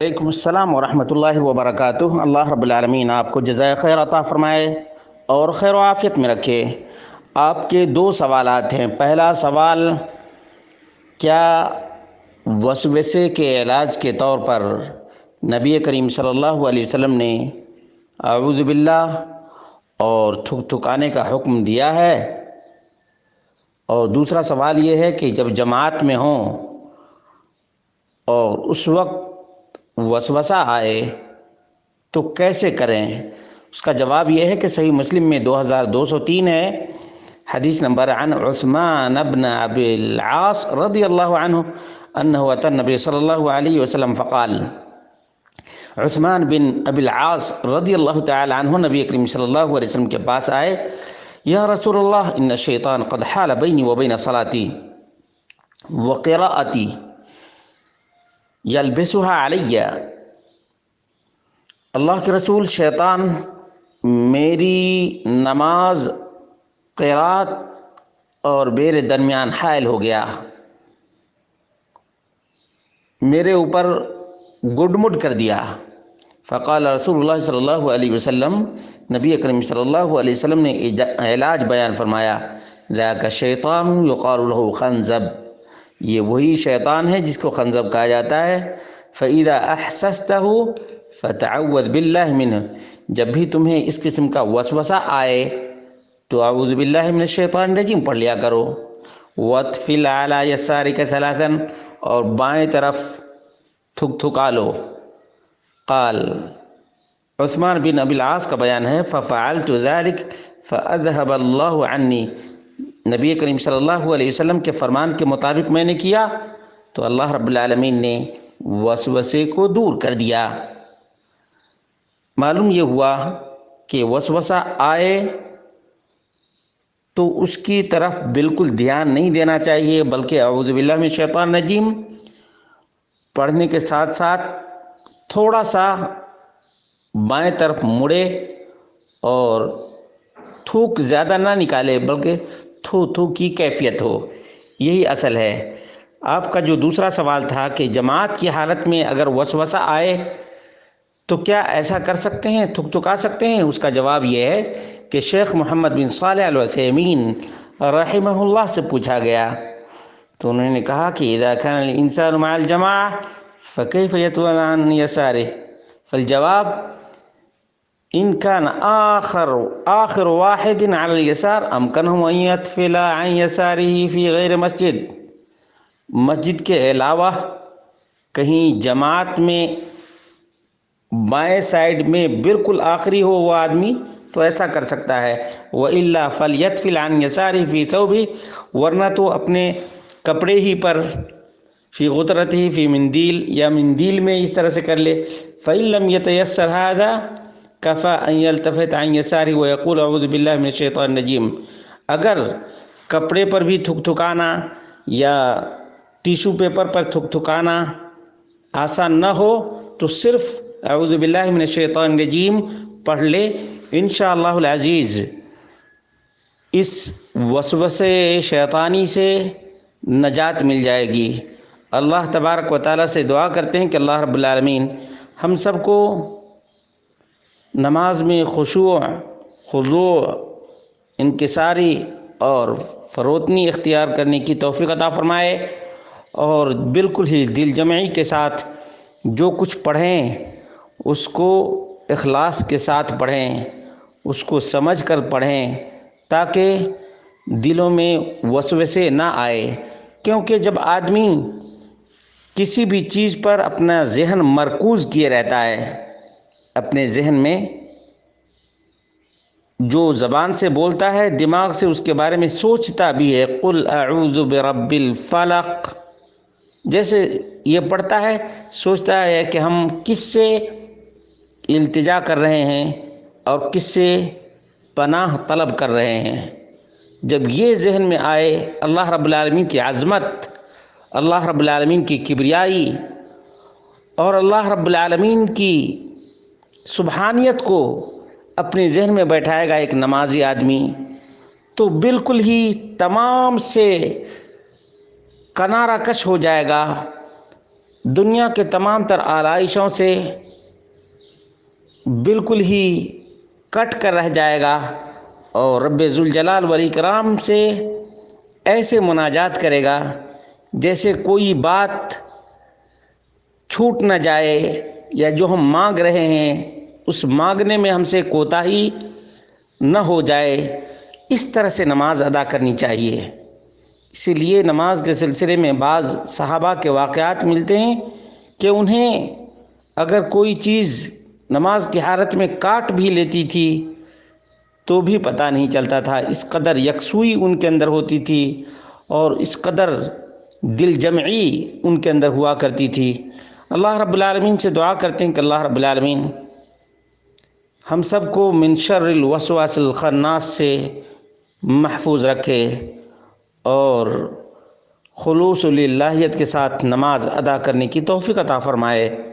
وعلیکم السلام ورحمۃ اللہ وبرکاتہ۔ اللہ رب العالمین آپ کو جزائے خیر عطا فرمائے اور خیر و عافیت میں رکھے۔ آپ کے دو سوالات ہیں۔ پہلا سوال، کیا وسوسے کے علاج کے طور پر نبی کریم صلی اللہ علیہ وسلم نے اعوذ باللہ اور تھک تھکانے کا حکم دیا ہے؟ اور دوسرا سوال یہ ہے کہ جب جماعت میں ہوں اور اس وقت وسوسہ آئے تو کیسے کریں؟ اس کا جواب یہ ہے کہ صحیح مسلم میں 2203 ہے، حدیث نمبر عن عثمان بن ابی العاص رضی اللہ عنہ انہ اتى النبی صلی اللہ علیہ وسلم فقال۔ عثمان بن ابی العاص رضی اللہ تعالی عنہ نبی کریم صلی اللہ علیہ وسلم کے پاس آئے، یا رسول اللہ ان الشیطان قد حال بینی وبین صلاتی وقراءتی یلبسها علی۔ اللہ کے رسول، شیطان میری نماز، قرات اور میرے درمیان حائل ہو گیا، میرے اوپر گڈمڈ کر دیا۔ فقال رسول اللہ صلی اللہ علیہ وسلم، نبی اکرم صلی اللہ علیہ وسلم نے علاج بیان فرمایا، ذاک شیطان یقال له خنزب، یہ وہی شیطان ہے جس کو خنزب کہا جاتا ہے۔ فَإِذَا أَحْسَسْتَهُ فَتَعَوَّذْ بِاللَّهِ مِنْهُ، جب بھی تمہیں اس قسم کا وسوسہ آئے تو اعوذ باللہ من الشیطان الرجیم پڑھ لیا کرو۔ وَاطْفِلْ عَلَى يَسَارِكَ ثَلَاثًا، اور بائیں طرف تھک تھکا لو۔ قال، عثمان بن ابی العاص کا بیان ہے، فَفَعَلْتُ ذَلِكَ فَأَذْهَبَ اللَّهُ عَنِّي، نبی کریم صلی اللہ علیہ وسلم کے فرمان کے مطابق میں نے کیا تو اللہ رب العالمین نے وسوسے کو دور کر دیا۔ معلوم یہ ہوا کہ وسوسہ آئے تو اس کی طرف بالکل دھیان نہیں دینا چاہیے، بلکہ اعوذ باللہ من الشیطان الرجیم پڑھنے کے ساتھ ساتھ تھوڑا سا بائیں طرف مڑے اور تھوک زیادہ نہ نکالے، بلکہ تھو کی کیفیت ہو، یہی اصل ہے۔ آپ کا جو دوسرا سوال تھا کہ جماعت کی حالت میں اگر وسوسہ آئے تو کیا ایسا کر سکتے ہیں، تھک تھکا سکتے ہیں؟ اس کا جواب یہ ہے کہ شیخ محمد بن صالح العثیمین رحمہ اللہ سے پوچھا گیا تو انہوں نے کہا کہ اذا كان الانسان مع الجماعة فكيف يتولى عن يساره، فالجواب ان كان آخر واحد على اليسار امكنه ان يتفل عن يساره في غیر مسجد، مسجد کے علاوہ کہیں جماعت میں بائیں سائڈ میں بالکل آخری ہو وہ آدمی تو ایسا کر سکتا ہے۔ وَإِلَّا فَلْيَتْفِلْ عَنْ يَسَارِهِ فِي ثَوْبِهِ، ورنہ تو اپنے کپڑے ہی پر، فی غترتہ فی مندیل، یا مندیل میں اس طرح سے کر لے۔ فَإِن لَمْ يَتَيَسَّرْ هَذَا كَفَى أَن يَلْتَفِتَ عَنْ يَسَارِهِ وَيَقُولُ أَعُوذُ بِاللَّهِ مِنَ الشَّيْطَانِ الرَّجِيمِ، اگر کپڑے پر بھی تھک تھکانا یا ٹیشو پیپر پر تھک تھکانا آسان نہ ہو تو صرف اعوذ باللہ من الشیطان الرجیم پڑھ لے، انشاءاللہ العزیز اس وسوسے شیطانی سے نجات مل جائے گی۔ اللہ تبارک و تعالیٰ سے دعا کرتے ہیں کہ اللہ رب العالمین ہم سب کو نماز میں خشوع، خضوع، انکساری اور فروتنی اختیار کرنے کی توفیق عطا فرمائے، اور بالکل ہی دل جمعی کے ساتھ جو کچھ پڑھیں اس کو اخلاص کے ساتھ پڑھیں، اس کو سمجھ کر پڑھیں تاکہ دلوں میں وسوسے نہ آئے، کیونکہ جب آدمی کسی بھی چیز پر اپنا ذہن مرکوز کیے رہتا ہے، اپنے ذہن میں جو زبان سے بولتا ہے دماغ سے اس کے بارے میں سوچتا بھی ہے، قل اعوذ برب الفلق، جیسے یہ پڑھتا ہے سوچتا ہے کہ ہم کس سے التجا کر رہے ہیں اور کس سے پناہ طلب کر رہے ہیں۔ جب یہ ذہن میں آئے اللہ رب العالمین کی عظمت، اللہ رب العالمین کی کبریائی اور اللہ رب العالمین کی سبحانیت کو اپنے ذہن میں بیٹھائے گا ایک نمازی آدمی، تو بالکل ہی تمام سے کنارہ کش ہو جائے گا، دنیا کے تمام تر آلائشوں سے بالکل ہی کٹ کر رہ جائے گا اور رب ذوالجلال والاکرام سے ایسے مناجات کرے گا جیسے کوئی بات چھوٹ نہ جائے، یا جو ہم مانگ رہے ہیں اس مانگنے میں ہم سے کوتاہی نہ ہو جائے۔ اس طرح سے نماز ادا کرنی چاہیے۔ اسی لیے نماز کے سلسلے میں بعض صحابہ کے واقعات ملتے ہیں کہ انہیں اگر کوئی چیز نماز کی حالت میں کاٹ بھی لیتی تھی تو بھی پتہ نہیں چلتا تھا، اس قدر یکسوئی ان کے اندر ہوتی تھی اور اس قدر دل جمعی ان کے اندر ہوا کرتی تھی۔ اللہ رب العالمین سے دعا کرتے ہیں کہ اللہ رب العالمین ہم سب کو من شر الوسواس الخناس سے محفوظ رکھے اور خلوص للہیت کے ساتھ نماز ادا کرنے کی توفیق عطا فرمائے۔